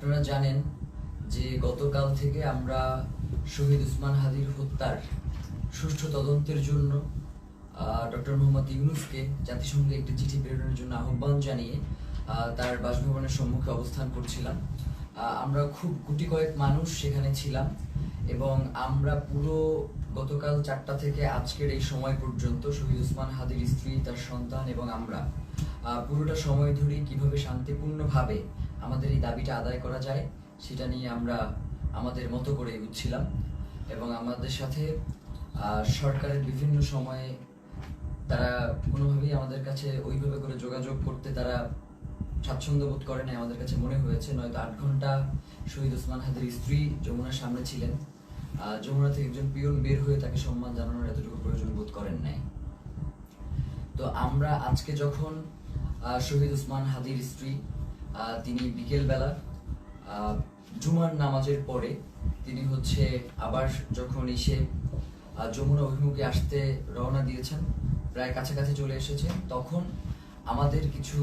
আপনারা জানেন যে গতকাল থেকে আমরা শহীদ উসমান হাদির হত্যার সুষ্ঠু তদন্তের জন্য ডক্টর মোহাম্মদ ইউনূসকে জাতিসংঘে একটি চিঠি প্রেরণের জন্য আহ্বান জানিয়ে তার বাসভবনের সম্মুখে অবস্থান করছিলাম। আমরা খুব গুটি কয়েক মানুষ সেখানে ছিলাম এবং আমরা পুরো গতকাল 4টা থেকে আজকের এই সময় পর্যন্ত শহীদ উসমান হাদির স্ত্রী, তার সন্তান এবং আমরা পুরোটা সময় ধরে কিভাবে শান্তিপূর্ণভাবে আমাদের এই দাবিটা আদায় করা যায় সেটা নিয়ে আমরা আমাদের মতো করে এগোচ্ছিলাম। এবং আমাদের সাথে সরকারের বিভিন্ন সময়ে তারা কোনোভাবেই আমাদের কাছে ওইভাবে করে যোগাযোগ করতে তারা স্বাচ্ছন্দ্য বোধ করে নাই। আমাদের কাছে মনে হয়েছে নয়তো 8 ঘন্টা শহীদ উসমান হাদির স্ত্রী যমুনার সামনে ছিলেন, যমুনা থেকে একজন পিয়ন বের হয়ে তাকে সম্মান জানানোর এতটুকু প্রয়োজন বোধ করেন নাই। তো আমরা আজকে যখন শহীদ উসমান হাদির স্ত্রী তিনি বিকেলবেলা জুমার নামাজের পরে তিনি আবার যখন এসে যমুনা অভিমুখে আসতে রওনা দিয়েছেন, প্রায় কাছাকাছি চলে এসেছে, তখন আমাদের কিছু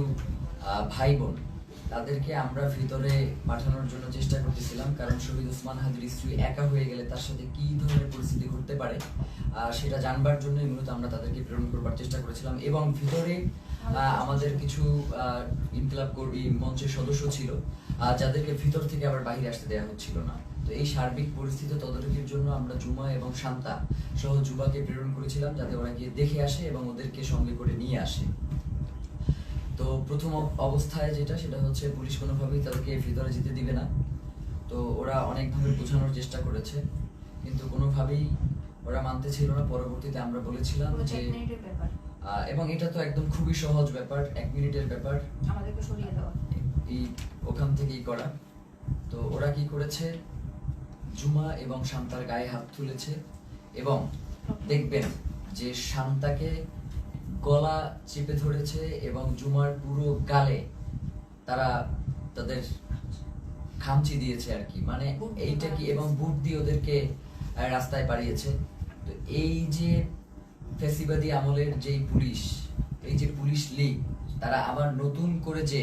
ভাই বোন তাদেরকে আমরা ভিতরে পাঠানোর জন্য চেষ্টা করতেছিলাম, কারণ শহীদ উসমান হাদির স্ত্রী একা হয়ে গেলে তার সাথে কি ধরনের পরিস্থিতি ঘটতে পারে সেটা জানবার জন্য মূলত আমরা তাদেরকে প্রেরণ করবার চেষ্টা করেছিলাম। এবং ভিতরে আমাদের কিছু ইনকিলাব কর্মী মঞ্চের সদস্য ছিল যাদেরকে ভিতর থেকে আবার বাইরে আসতে দেওয়া হচ্ছিল না। তো এই সার্বিক পরিস্থিতি তদারকির জন্য আমরা জুমা এবং শান্তা সহ যুবাকে প্রেরণ করেছিলাম যাতে ওরা গিয়ে দেখে আসে এবং ওদেরকে সঙ্গে করে নিয়ে আসে। তো প্রথম অবস্থায় সেটা হচ্ছে পুলিশ কোনোভাবেই তাদেরকে ভিতরে যেতে দিবে না। তো ওরা অনেকভাবে বোঝানোর চেষ্টা করেছে কিন্তু কোনোভাবেই ওরা মানতে ছিল না। পরবর্তীতে আমরা বলেছিলাম যে এবং এটা তো একদম খুবই সহজ ব্যাপার, 1 মিনিটের ব্যাপার, আমাদেরকে সরিয়ে দেওয়া এই ওখান থেকেই করা। তো ওরা কি করেছে, জুমা এবং শান্তার গায়ে হাত তুলেছে এবং দেখবেন যে শান্তাকে গলা চেপে ধরেছে এবং জুমার পুরো গালে তারা তাদের খামচি দিয়েছে আর কি, মানে এইটা কি, এবং বুট দিয়ে ওদেরকে রাস্তায় পাঠিয়েছে। তো এই যে ফ্যাসিবাদী আমলের যেই পুলিশ, এই যে পুলিশ লীগ, তারা আবার নতুন করে যে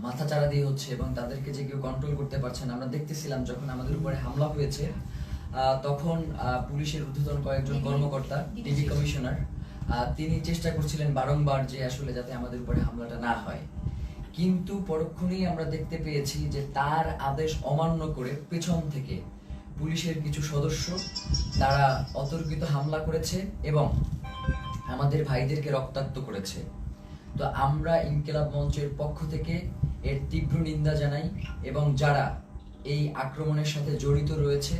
মাথাচাড়া দিয়ে হচ্ছে এবং তাদেরকে যে কেউ কন্ট্রোল করতে পারছে না। আমরা দেখতেছিলাম যখন আমাদের উপরে হামলা হয়েছে তখন পুলিশের ঊর্ধ্বতন কয়েকজন কর্মকর্তা, ডিবি কমিশনার, তিনি চেষ্টা করছিলেন বারংবার যে আসলে যাতে আমাদের উপরে হামলাটা না হয়, কিন্তু পরক্ষণেই আমরা দেখতে পেয়েছি যে তার আদেশ অমান্য করে পেছন থেকে পুলিশের কিছু সদস্য তারা অতর্কিত হামলা করেছে এবং আমাদের ভাইদেরকে রক্তাক্ত করেছে। তো আমরা ইনকিলাব মঞ্চের পক্ষ থেকে এর তীব্র নিন্দা জানাই এবং যারা এই আক্রমণের সাথে জড়িত রয়েছে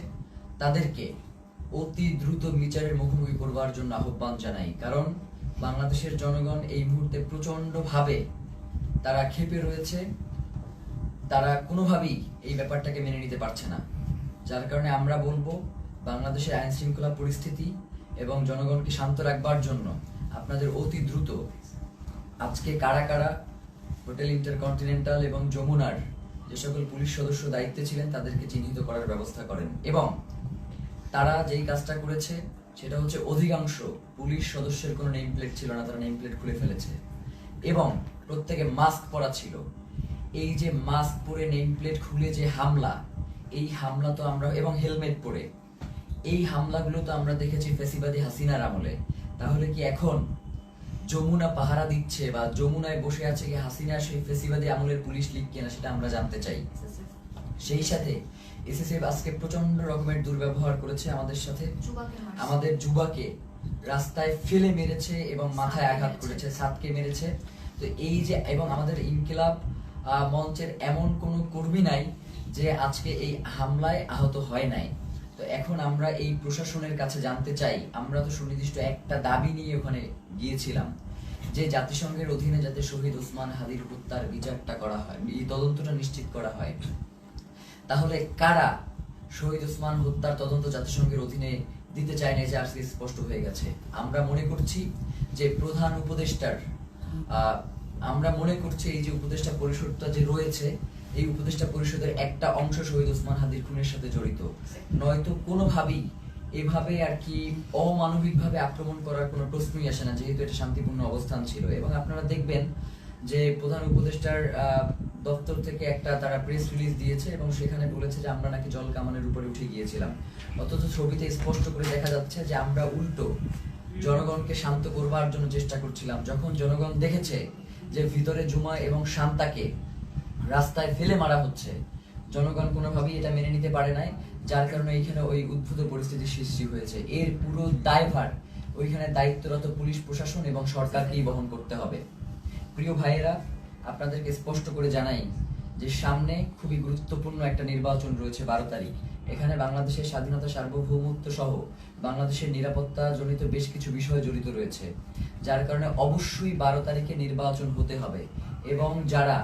তাদেরকে অতি দ্রুত বিচারের মুখোমুখি করবার জন্য আহ্বান জানাই। কারণ বাংলাদেশের জনগণ এই মুহূর্তে প্রচন্ডভাবে তারা ক্ষেপে রয়েছে, তারা কোনোভাবেই এই ব্যাপারটাকে মেনে নিতে পারছে না। যার কারণে আমরা বলবো বাংলাদেশের আইন শৃঙ্খলা পরিস্থিতি এবং জনগণকে শান্ত রাখবার জন্য আপনাদের অতি দ্রুত আজকে কারা কারা হোটেল ইন্টারকন্টিনেন্টাল এবং যমুনার যে সকল পুলিশ সদস্য দায়িত্বে ছিলেন তাদেরকে চিহ্নিত করার ব্যবস্থা করেন। এবং তারা যেই কাজটা করেছে সেটা হচ্ছে অধিকাংশ পুলিশ সদস্যের কোনো নেম প্লেট ছিল না, তারা নেম প্লেট খুলে ফেলেছে এবং প্রত্যেকে মাস্ক পরা ছিল। এই যে মাস্ক পরে নেম প্লেট খুলে যে হামলা, এই হামলা তো আমরা, এবং হেলমেট পরে এই হামলাগুলো তো আমরা দেখেছি ফ্যাসিবাদী হাসিনার আমলে। তাহলে কি এখন যমুনা পাহারা দিচ্ছে বা যমুনায় বসে আছে কি হাসিনা সেই ফ্যাসিবাদী আমলের পুলিশ লীগ কিনা সেটা আমরা জানতে চাই। সেই সাথে এসএসএফ আজকে প্রচন্ড রকমের দুর্ব্যবহার করেছে আমাদের সাথে, আমাদের যুবাকে রাস্তায় ফেলে মেরেছে এবং মাথায় আঘাত করেছে, ছাদকে মেরেছে। তো এই যে, এবং আমাদের ইনকিলাব মঞ্চের এমন কোনো কর্মী নাই যে আজকে এই হামলায় আহত হয় নাই। তো এখন আমরা এই প্রশাসনের কাছে জানতে চাই, আমরা তো সুনির্দিষ্ট একটা দাবি নিয়ে ওখানে গিয়েছিলাম যে জাতিসংঘের অধীনে যাতে শহীদ উসমান হাদির হত্যার বিচারটা করা হয়, এই তদন্তটা নিশ্চিত করা হয়। তাহলে কারা শহীদ উসমান হত্যার তদন্ত জাতিসংঘের অধীনে দিতে চায় না, যে আজকে স্পষ্ট হয়ে গেছে। আমরা মনে করছি যে প্রধান উপদেষ্টার, আমরা মনে করছি এই যে উপদেষ্টা পরিষদটা যে রয়েছে, এই উপদেষ্টা পরিষদের একটা অংশ শহীদ উসমান হাদির খুনের সাথে জড়িত, নয়তো কোনোভাবেই এভাবে আর কি অমানবিকভাবে আক্রমণ করার কোনো প্রশ্নই আসে না, যেহেতু এটা শান্তিপূর্ণ অবস্থান ছিল। এবং আপনারা দেখবেন যে প্রধান উপদেষ্টার দপ্তর থেকে একটা তারা প্রেস রিলিজ দিয়েছে এবং সেখানে বলেছে যে আমরা নাকি জল কামানের উপরে উঠে গিয়েছিলাম, অথচ ছবিতে স্পষ্ট করে দেখা যাচ্ছে যে আমরা উল্টো জনগণকে শান্ত করবার জন্য চেষ্টা করছিলাম। যখন জনগণ দেখেছে যে ভিতরে জুমা এবং শান্তাকে রাস্তায় ফেলে মারা হচ্ছে, জনগণ কোনোভাবেই এটা মেনে নিতে পারে নাই, যার কারণে এইখানে ওই উদ্ভূত পরিস্থিতির সৃষ্টি হয়েছে। এর পুরো দায়ভার ওইখানে দায়িত্বরত পুলিশ প্রশাসন এবং সরকারকেই বহন করতে হবে। প্রিয় ভাইয়েরা, আপনাদেরকে স্পষ্ট করে জানাই যে সামনে খুবই গুরুত্বপূর্ণ একটা নির্বাচন রয়েছে 12 তারিখ। এখানে বাংলাদেশের স্বাধীনতা, সার্বভৌমত্ব সহ বাংলাদেশের নিরাপত্তা জনিত বেশ কিছু বিষয় জড়িত রয়েছে, যার কারণে অবশ্যই 12 তারিখে নির্বাচন হতে হবে। এবং যারা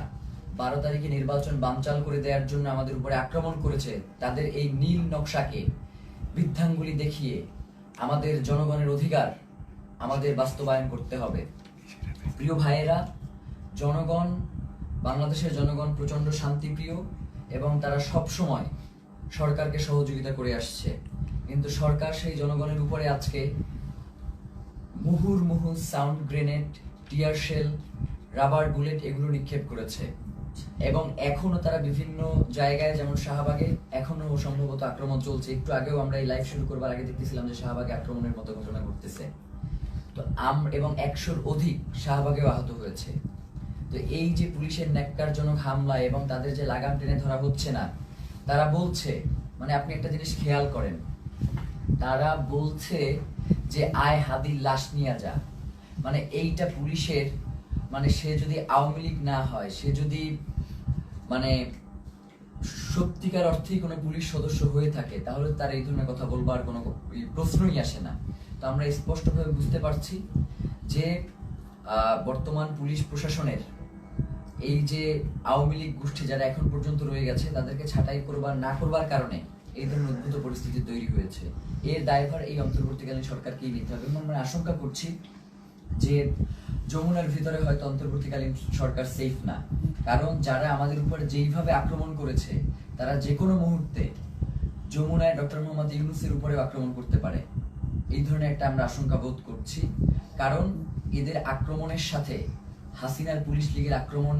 12 তারিখে নির্বাচন বানচাল করে দেওয়ার জন্য আমাদের উপরে আক্রমণ করেছে, তাদের এই নীল নকশাকে বৃদ্ধাঙ্গুলি দেখিয়ে আমাদের জনগণের অধিকার আমাদের বাস্তবায়ন করতে হবে। প্রিয় ভাইয়েরা, জনগণ, বাংলাদেশের জনগণ প্রচন্ড শান্তিপ্রিয় এবং তারা সব সময় সরকারকে সহযোগিতা করে আসছে, কিন্তু সরকার সেই জনগণের উপরে আজকে মুহুর্মুহু sound grenade, tear shell, rubber bullet এগুলো নিক্ষেপ করেছে। এবং এখনো তারা বিভিন্ন জায়গায়, যেমন শাহবাগে এখনো সম্ভবত আক্রমণ চলছে। একটু আগেও আমরা এই লাইভ শুরু করবার আগে দেখতেছিলাম যে শাহবাগে আক্রমণের মতো ঘটনা ঘটতেছে। তো এবং 100-র অধিক শাহবাগেও আহত হয়েছে। তো এই যে পুলিশের ন্যাক্কারজনক হামলা এবং তাদের যে লাগাম টেনে ধরা হচ্ছে না, তারা বলছে, মানে আপনি একটা জিনিস খেয়াল করেন, তারা বলছে যে আয় হাদির লাশ নিয়ে যা। মানে এইটা পুলিশের, মানে সে যদি আওয়ামী লীগ না হয়, সে যদি মানে সত্যিকার অর্থেই কোনো পুলিশ সদস্য হয়ে থাকে, তাহলে তার এই ধরনের কথা বলবার কোনো প্রশ্নই আসে না। তো আমরা স্পষ্টভাবে বুঝতে পারছি যে বর্তমান পুলিশ প্রশাসনের এই যে আওয়ামী লীগ গোষ্ঠী যারা এখন পর্যন্ত রয়ে গেছে, তাদেরকে ছাঁটাই করবার না করবার কারণে এই ধরনের উদ্ভূত পরিস্থিতি তৈরি হয়েছে। এর দায়ভার এই অন্তর্বর্তীকালীন সরকারকেই নিতে হবে। এবং আমরা আশঙ্কা করছি যে যমুনার ভিতরে হয়তো অন্তর্বর্তীকালীন সরকার সেফ না, কারণ যারা আমাদের উপরে যেইভাবে আক্রমণ করেছে, তারা যে কোনো মুহূর্তে যমুনায় ডক্টর মোহাম্মদ ইউনূসের উপরেও আক্রমণ করতে পারে। এই ধরনের একটা আমরা আশঙ্কা বোধ করছি, কারণ এদের আক্রমণের সাথে হাসিনার পুলিশ লীগের আক্রমণ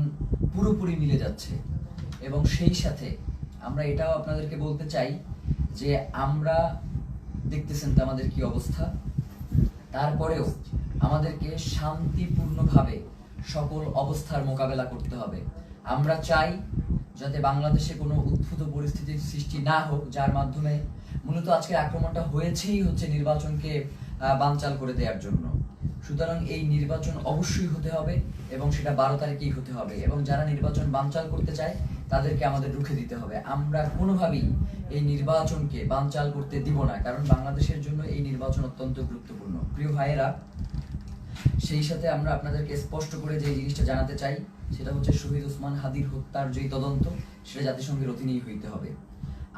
পুরোপুরি মিলে যাচ্ছে। এবং সেই সাথে আমরা এটাও আপনাদেরকে বলতে চাই যে আমরা দেখতেছেন তো আমাদের কি অবস্থা, তারপরেও আমাদেরকে শান্তিপূর্ণভাবে সকল অবস্থার মোকাবেলা করতে হবে। আমরা চাই যাতে বাংলাদেশে কোনো উদ্ভূত পরিস্থিতির সৃষ্টি না হোক, যার মাধ্যমে মূলত আজকের আক্রমণটা হয়েছেই হচ্ছে নির্বাচনকে বানচাল করে দেওয়ার জন্য। সুতরাং এই নির্বাচন অবশ্যই হতে হবে এবং সেটা 12 তারিখেই হতে হবে। এবং যারা নির্বাচন বানচাল করতে চায় তাদেরকে আমাদের রুখে দিতে হবে। আমরা কোনোভাবেই এই নির্বাচনকে বানচাল করতে দিব না, কারণ বাংলাদেশের জন্য এই নির্বাচন অত্যন্ত গুরুত্বপূর্ণ। প্রিয় ভাইয়েরা, সেই সাথে আমরা আপনাদেরকে স্পষ্ট করে যে জিনিসটা জানাতে চাই, সেটা হচ্ছে শহীদ ওসমান হাদির হত্যার যে তদন্ত, সেটা জাতিসংঘের অধীনেই হইতে হবে।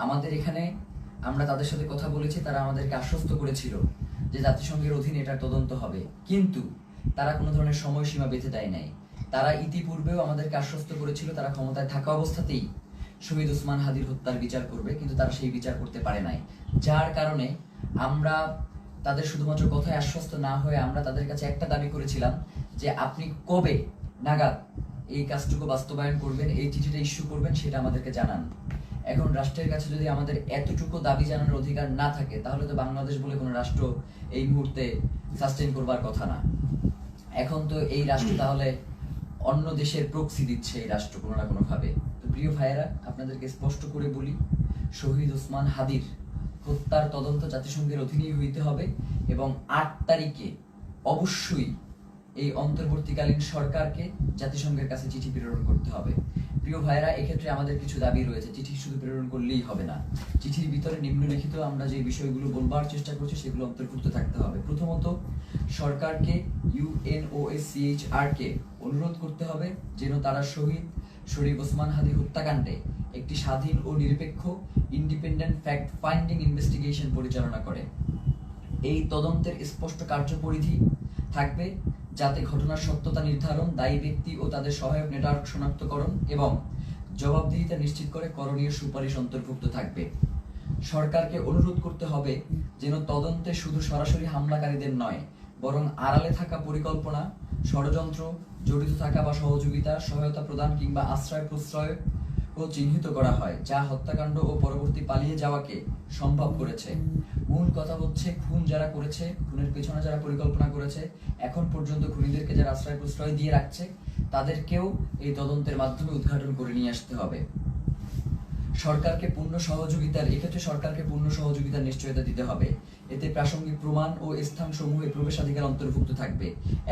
আমাদের এখানে আমরা তাদের সাথে কথা বলেছি, তারা আমাদেরকে আশ্বস্ত করেছিল যে জাতিসংঘের অধীনে এটার তদন্ত হবে, কিন্তু তারা কোনো ধরনের সময়সীমা বেঁধে দেয় নাই। তারা ইতিপূর্বেও আমাদেরকে আশ্বস্ত করেছিল তারা ক্ষমতায় থাকা অবস্থাতেই শহীদ ওসমান হাদির হত্যার বিচার করবে, কিন্তু তারা সেই বিচার করতে পারে নাই। যার কারণে আমরা তাদের শুধুমাত্র কথায় আশ্বস্ত না হয়ে আমরা তাদের কাছে একটা দাবি করেছিলাম যে আপনি কবে নাগাদ এই কাজটুকু বাস্তবায়ন করবেন, এই চিঠিটা ইস্যু করবেন, সেটা আমাদেরকে জানান। এখন রাষ্ট্রের কাছে যদি আমাদের এতটুকু দাবি জানানোর অধিকার না থাকে, তাহলে তো বাংলাদেশ বলে কোনো রাষ্ট্র এই মুহূর্তে সাস্টেইন করবার কথা না। এখন তো এই রাষ্ট্র তাহলে অন্য দেশের প্রক্সি দিচ্ছে এই রাষ্ট্র কোনো না কোনো ভাবে। তো প্রিয় ভাইয়েরা, আপনাদেরকে স্পষ্ট করে বলি, শহীদ ওসমান হাদির হত্যার তদন্ত জাতিসংঘের অধীনেই হইতে হবে এবং 8 তারিখে অবশ্যই এই অন্তর্বর্তীকালীন সরকারকে জাতিসংঘের কাছে চিঠি প্রেরণ করতে হবে। প্রিয় ভাইরা, এক্ষেত্রে আমাদের কিছু দাবি রয়েছে। চিঠি শুধু প্রেরণ করলেই হবে না, চিঠির ভিতরে নিম্নলিখিত আমরা যে বিষয়গুলো বলবার চেষ্টা করছি সেগুলো অন্তর্ভুক্ত থাকতে হবে। প্রথমত, সরকারকে UNOHCHR কে অনুরোধ করতে হবে যেন তারা শহীদ শরীফ ওসমান হাদি হত্যাকাণ্ডে একটি স্বাধীন ও নিরপেক্ষ ইন্ডিপেন্ডেন্ট ফ্যাক্ট ফাইন্ডিং ইনভেস্টিগেশন পরিচালনা করে। এই তদন্তের স্পষ্ট কার্যপরিধি থাকবে যাতে ঘটনার সত্যতা নির্ধারণ, দায়ী ব্যক্তি ও তাদের সহায়ক নেটওয়ার্ক শনাক্তকরণ এবং জবাবদিহিতা নিশ্চিত করে করণীয় সুপারিশ অন্তর্ভুক্ত থাকবে। সরকারকে অনুরোধ করতে হবে যেন তদন্তে শুধু সরাসরি হামলাকারীদের নয়, বরং আড়ালে থাকা পরিকল্পনা, ষড়যন্ত্র, জড়িত থাকা বা সহযোগিতা, সহায়তা প্রদান কিংবা আশ্রয় প্রশ্রয় ও চিহ্নিত করা হয়, যা হত্যাকাণ্ড ও পরবর্তী পালিয়ে যাওয়াকে সম্ভব করেছে। মূল কথা হচ্ছে, খুন যারা করেছে, খুনের পেছনে যারা পরিকল্পনা করেছে, এখন পর্যন্ত খুনিদেরকে যারা আশ্রয় প্রশ্রয় দিয়ে রাখছে, তাদেরকেও এই তদন্তের মাধ্যমে উদ্ঘাটন করে নিয়ে আসতে হবে। এক্ষেত্রে সরকারকে পূর্ণ সহযোগিতার নিশ্চয়তা দিতে হবে। এতে প্রাসঙ্গিক প্রমাণ ও স্থানসমূহে প্রবেশাধিকার অন্তর্ভুক্ত থাকবে।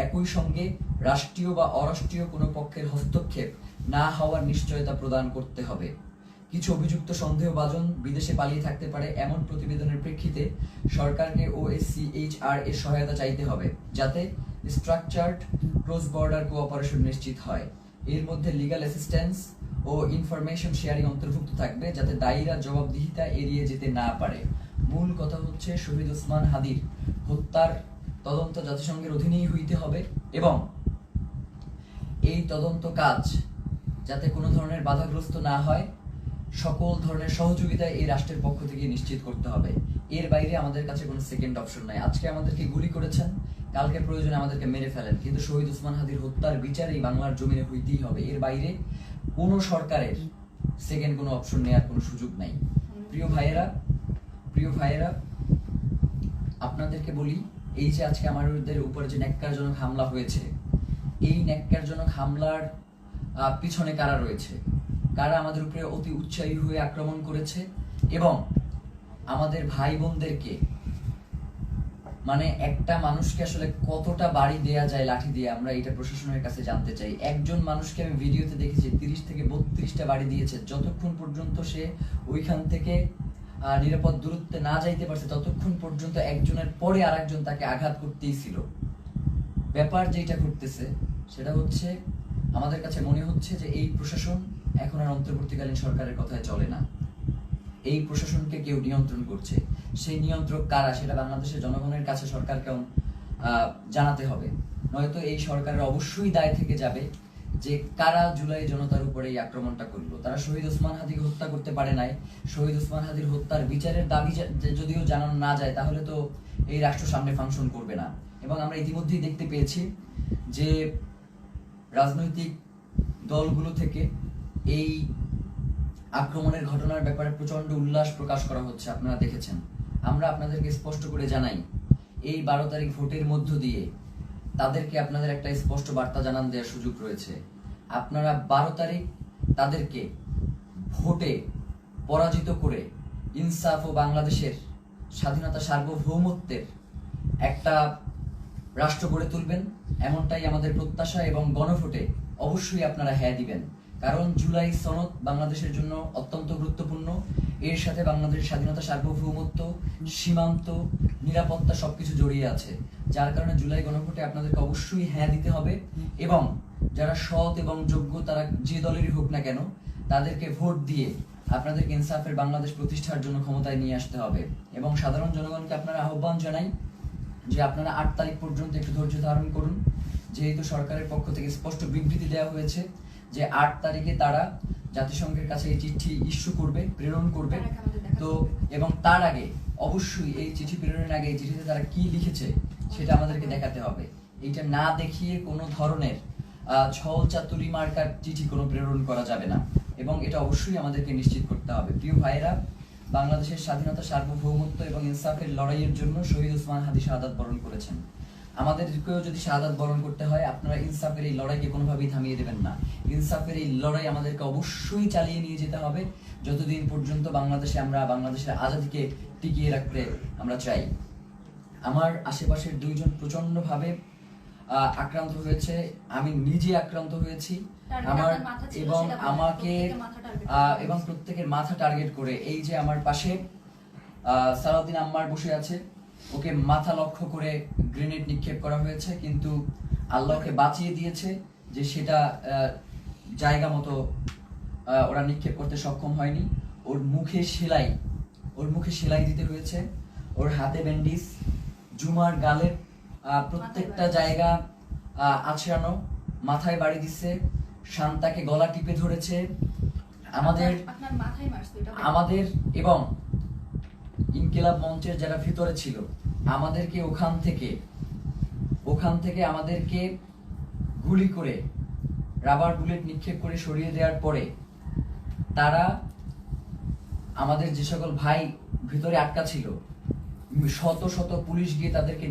একই সঙ্গে রাষ্ট্রীয় বা অরাষ্ট্রীয় কোনো পক্ষের হস্তক্ষেপ না হওয়ার নিশ্চয়তা প্রদান করতে হবে। কিছু অভিযুক্ত সন্দেহভাজন বিদেশে পালিয়ে থাকতে পারে এমন প্রতিবেদনের প্রেক্ষিতে সরকারকে OSCHR এর সহায়তা চাইতে হবে, যাতে স্ট্রাকচার্ড ক্রস বর্ডার কোঅপারেশন নিশ্চিত হয়। এর মধ্যে লিগ্যাল অ্যাসিস্ট্যান্স ও ইনফরমেশন শেয়ারিং অন্তর্ভুক্ত থাকবে, যাতে দায়ীরা জবাবদিহিতা এড়িয়ে যেতে না পারে। মূল কথা হচ্ছে, শহীদ ওসমান হাদির হত্যার তদন্ত জাতিসংঘের অধীনেই হইতে হবে এবং এই তদন্ত কাজ যাতে কোনো ধরনের বাধাগ্রস্ত না হয়, সকল ধরনের সহযোগিতা এই রাষ্ট্রের পক্ষ থেকে নিশ্চিত করতে হবে। এর বাইরে আমাদের কাছে কোনো সেকেন্ড অপশন নাই। আজকে আমাদেরকে গুলি করেছেন, কালকে প্রয়োজনে আমাদেরকে মেরে ফেলেন, কিন্তু শহীদ ওসমান হাদির হত্যার বিচার এই বাংলার জমিনে হইতেই হবে। এর বাইরে কোনো সরকারের সেকেন্ড কোনো অপশন নেওয়ার কোনো সুযোগ নাই। প্রিয় ভাইয়েরা, আপনাদেরকে বলি, এই যে আজকে আমাদের উপরে যে ন্যাক্কারজনক হামলা হয়েছে, এই ন্যাক্কারজনক হামলার পিছনে কারা রয়েছে, কারা আমাদের উপরে অতি উৎসাহী হয়ে আক্রমণ করেছে এবং আমাদের ভাই বোনদেরকে, মানে একটা মানুষকে আসলে কতটা বাড়ি দেয়া যায় লাঠি দিয়ে, আমরা এটা প্রশাসনের কাছে জানতে চাই। একজন মানুষকে আমি ভিডিওতে দেখেছি 30 থেকে 32টা বাড়ি দিয়েছে, যতক্ষণ পর্যন্ত সে ওইখান থেকে নিরাপদ দূরত্বে না যাইতে পারছে ততক্ষণ পর্যন্ত একজনের পরে আরেকজন তাকে আঘাত করতেই ছিল। ব্যাপার যেটা ঘটতেছে সেটা হচ্ছে, আমাদের কাছে মনে হচ্ছে যে এই প্রশাসন এখন আর অন্তর্বর্তীকালীন সরকারের কথায় চলে না। এই প্রশাসনকে কেউ নিয়ন্ত্রণ করছে। সেই নিয়ন্ত্রক কারা, সেটা বাংলাদেশের জনগণের কাছে সরকারকে জানাতে হবে। নয়তো এই সরকারের অবশ্যই দায় থেকে যাবে যে কারা জুলাই জনতার উপরে এই আক্রমণটা করলো। তারা শহীদ ওসমান হাদিকে হত্যা করতে পারে নাই। শহীদ ওসমান হাদির হত্যার বিচারের দাবি যদিও জানানো না যায়, তাহলে তো এই রাষ্ট্র সামনে ফাংশন করবে না। এবং আমরা ইতিমধ্যেই দেখতে পেয়েছি যে রাজনৈতিক দলগুলো থেকে এই আক্রমণের ঘটনার ব্যাপারে প্রচন্ড উল্লাস প্রকাশ করা হচ্ছে, আপনারা দেখেছেন। আমরা আপনাদেরকে স্পষ্ট করে জানাই, এই 12 তারিখ ভোটের মধ্য দিয়ে তাদেরকে আপনাদের একটা স্পষ্ট বার্তা জানান দেওয়ার সুযোগ রয়েছে। আপনারা 12 তারিখ তাদেরকে ভোটে পরাজিত করে ইনসাফ ও বাংলাদেশের স্বাধীনতা সার্বভৌমত্বের একটা রাষ্ট্র গড়ে তুলবেন, এমনটাই আমাদের প্রত্যাশা। এবং গণভোটে অবশ্যই আপনারা হ্যাঁ দিবেন, কারণ জুলাই সনদ বাংলাদেশের জন্য অত্যন্ত গুরুত্বপূর্ণ। এর সাথে বাংলাদেশের স্বাধীনতা সার্বভৌমত্ব, সীমান্ত, নিরাপত্তা সবকিছু জড়িয়ে আছে। যার কারণে জুলাই গণভোটে আপনাদেরকে অবশ্যই হ্যাঁ দিতে হবে এবং যারা সৎ এবং যোগ্য, তারা যে দলেরই হোক না কেন, তাদেরকে ভোট দিয়ে আপনাদেরকে ইনসাফের বাংলাদেশ প্রতিষ্ঠার জন্য ক্ষমতায় নিয়ে আসতে হবে। এবং সাধারণ জনগণকে আপনারা আহ্বান জানাই যে আপনারা 8 তারিখ পর্যন্ত একটু ধৈর্য ধারণ করুন, যেহেতু সরকারের পক্ষ থেকে স্পষ্ট বিবৃতি দেওয়া হয়েছে যে 8 তারিখে তারা জাতিসংঘের কাছে এই চিঠি ইস্যু করবে, প্রেরণ করবে। তো এবং তার আগে অবশ্যই এই চিঠি প্রেরণের আগে এই চিঠিতে তারা কি লিখেছে সেটা আমাদেরকে দেখাতে হবে। এইটা না দেখিয়ে কোনো ধরনের ছল চাতুরি মার্কার চিঠি কোনো প্রেরণ করা যাবে না এবং এটা অবশ্যই আমাদেরকে নিশ্চিত করতে হবে। প্রিয় ভাইয়েরা, বাংলাদেশের স্বাধীনতা সার্বভৌমত্ব এবং ইনসাফের লড়াইয়ের জন্য শহীদ ওসমান হাদি শাহাদাত বরণ করেছেন। আমাদেরকেও যদি শাহাদাত বরণ করতে হয়, আপনারা ইনসাফের এই লড়াইকে কোনোভাবেই থামিয়ে দেবেন না। ইনসাফের এই লড়াই আমাদেরকে অবশ্যই চালিয়ে নিয়ে যেতে হবে যতদিন পর্যন্ত আমরা বাংলাদেশের আজাদীকে টিকিয়ে রাখতে আমরা চাই। আমার আশেপাশের 2 জন প্রচন্ডভাবে আক্রান্ত হয়েছে, আমি নিজে আক্রান্ত হয়েছি। আমার এবং আমাকে এবং প্রত্যেকের মাথা টার্গেট করে, এই যে আমার পাশে সালাউদ্দিন আম্মার বসে আছে, ওকে মাথা লক্ষ্য করে গ্রেনেড নিক্ষেপ করা হয়েছে, কিন্তু আল্লাহকে বাঁচিয়ে দিয়েছে যে সেটা জায়গা মতো ওরা নিক্ষেপ করতে সক্ষম হয়নি। ওর মুখে সেলাই দিতে হয়েছে, ওর হাতে ব্যান্ডিজ, জুমার গালের প্রত্যেকটা জায়গা আছড়ানো, মাথায় বাড়ি দিচ্ছে, শান্তাকে গলা টিপে ধরেছে। আমাদের এবং ইনকিলাব মঞ্চের যারা ভিতরে ছিল, আমাদেরকে ওখান থেকে ওখান থেকে আমাদেরকে গুলি করে রাবার বুলেট নিক্ষেপ করে সরিয়ে দেওয়ার পরে তারা আমাদের যে সকল ভাই ভিতরে আটকা ছিল, শত শত পুলিশ গিয়ে তাদেরকে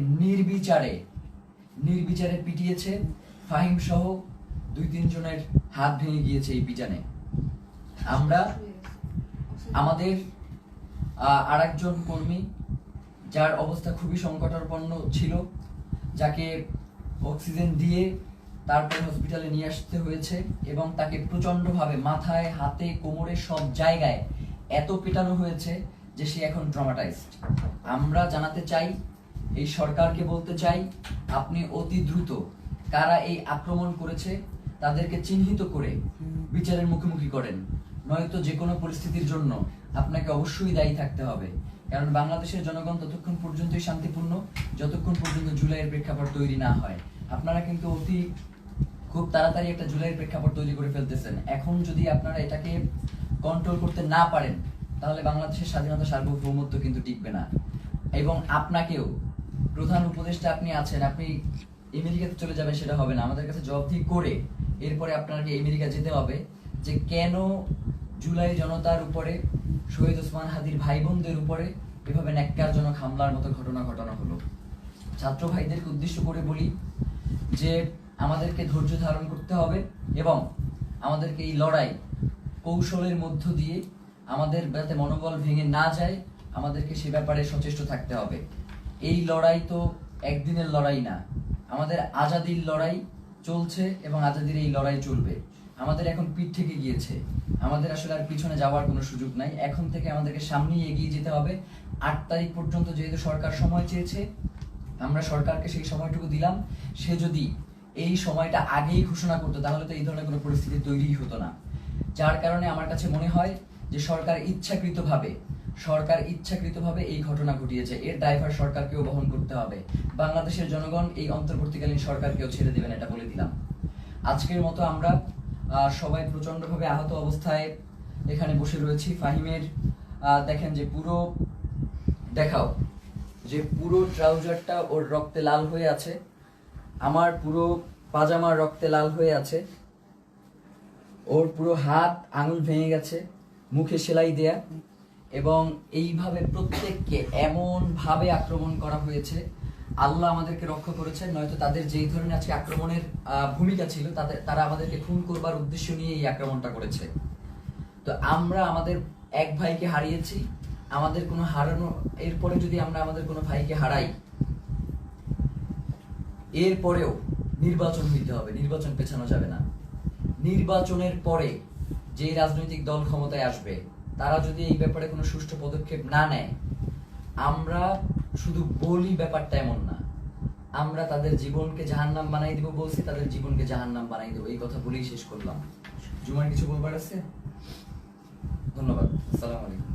নির্বিচারে পিটিয়েছে। ফাহিম সহ 2-3 জনের হাত ভেঙে গিয়েছে এই পিটানে। আমরা আমাদের আরেকজন কর্মী যার অবস্থা খুবই সংকটাপন্ন ছিল, যাকে অক্সিজেন দিয়ে তারপরে হসপিটালে নিয়ে আসতে হয়েছে এবং তাকে প্রচন্ডভাবে মাথায়, হাতে, কোমরে সব জায়গায় এত পেটানো হয়েছে যে সে এখন ট্রমাটাইজড। আমরা জানাতে চাই, এই সরকারকে বলতে চাই, আপনি অতি দ্রুত কারা এই আক্রমণ করেছে তাদেরকে চিহ্নিত করে বিচারের মুখোমুখি করেন, নয়তো যে কোনো পরিস্থিতির জন্য আপনাকে অবশ্যই দায়ী থাকতে হবে। কারণ বাংলাদেশের জনগণ ততক্ষণ পর্যন্তই শান্তিপূর্ণ যতক্ষণ পর্যন্ত জুলাইয়ের প্রেক্ষাপট তৈরি না হয়। আপনারা কিন্তু খুব তাড়াতাড়ি একটা জুলাইয়ের প্রেক্ষাপট তৈরি করে ফেলতেছেন। এখন যদি আপনারা এটাকে কন্ট্রোল করতে না পারেন তাহলে বাংলাদেশের স্বাধীনতা, সার্বভৌমত্ব কিন্তু টিকবে না। এবং আপনাকেও, প্রধান উপদেষ্টা আপনি আছেন, আপনি আমেরিকাতে চলে যাবেন সেটা হবে না। আমাদের কাছে জবাবদিহি করে এরপরে আপনাকে আমেরিকা যেতে হবে যে কেন জুলাই জনতার উপরে, শহীদ ওসমান হাদির ভাই বোনদের উপরে এভাবে ন্যাক্কারজনক হামলার মতো ঘটনা ঘটানো হলো। ছাত্র ভাইদেরকে উদ্দেশ্য করে বলি যে আমাদেরকে ধৈর্য ধারণ করতে হবে এবং আমাদেরকে এই লড়াই কৌশলের মধ্য দিয়ে আমাদের যাতে মনোবল ভেঙে না যায়, আমাদেরকে সে ব্যাপারে সচেষ্ট থাকতে হবে। এই লড়াই তো একদিনের লড়াই না, আমাদের আজাদির লড়াই চলছে এবং আজাদির এই লড়াই চলবে। আমাদের এখন পিঠ থেকে গিয়েছে, আমাদের আসলে আর পিছনে যাওয়ার কোনো সুযোগ নাই। এখন থেকে আমাদেরকে সামনেই এগিয়ে যেতে হবে। 8 তারিখ পর্যন্ত যেহেতু সরকার সময় চেয়েছে, আমরা সরকারকে সেই সময়টুকু দিলাম। সে যদি এই সময়টা আগেই ঘোষণা করতো তাহলে তো এই ধরনের কোনো পরিস্থিতি তৈরি হতো না। যার কারণে আমার কাছে মনে হয় যে সরকার ইচ্ছাকৃতভাবে এই ঘটনা ঘটিয়েছে। এর দায়ভার সরকারকেও বহন করতে হবে। বাংলাদেশের জনগণ এই অন্তর্বর্তীকালীন সরকারকেও ছেড়ে দেবেন, এটা বলে দিলাম। আজকের মতো আমরা সবাই প্রচন্ডভাবে আহত অবস্থায় এখানে বসে রয়েছি। ফাহিমের দেখেন যে পুরো ট্রাউজারটা ওর রক্তে লাল হয়ে আছে, আমার পুরো পাজামার রক্তে লাল হয়ে আছে, ওর পুরো হাত আঙুল ভেঙে গেছে, মুখে সেলাই দেয়া, এবং এইভাবে প্রত্যেককে এমন ভাবে আক্রমণ করা হয়েছে। আল্লাহ আমাদেরকে রক্ষা করেছেন, নয়তো তাদের যেই ধরনের আজকে আক্রমণের ভূমিকা ছিল তারা আমাদেরকে খুন করবার উদ্দেশ্য নিয়ে এই আক্রমণটা করেছে। তো আমরা আমাদের এক ভাইকে হারিয়েছি, আমাদের কোনো এরপরে যদি আমরা আমাদের কোনো ভাইকে হারাই, এরপরেও নির্বাচন হইতে হবে, নির্বাচন পেছানো যাবে না। নির্বাচনের পরে যে রাজনৈতিক দল ক্ষমতায় আসবে তারা যদি এই ব্যাপারে কোনো সুষ্ঠু পদক্ষেপ না নেয়, আমরা শুধু বলি ব্যাপারটা এমন না, আমরা তাদের জীবনকে জাহান্নাম বানাই দিব বলছি, তাদের জীবনকে জাহান্নাম বানাই দেবো, এই কথা বলেই শেষ করলাম। জুমার কিছু বলবার আছে? ধন্যবাদ। আসসালামু আলাইকুম।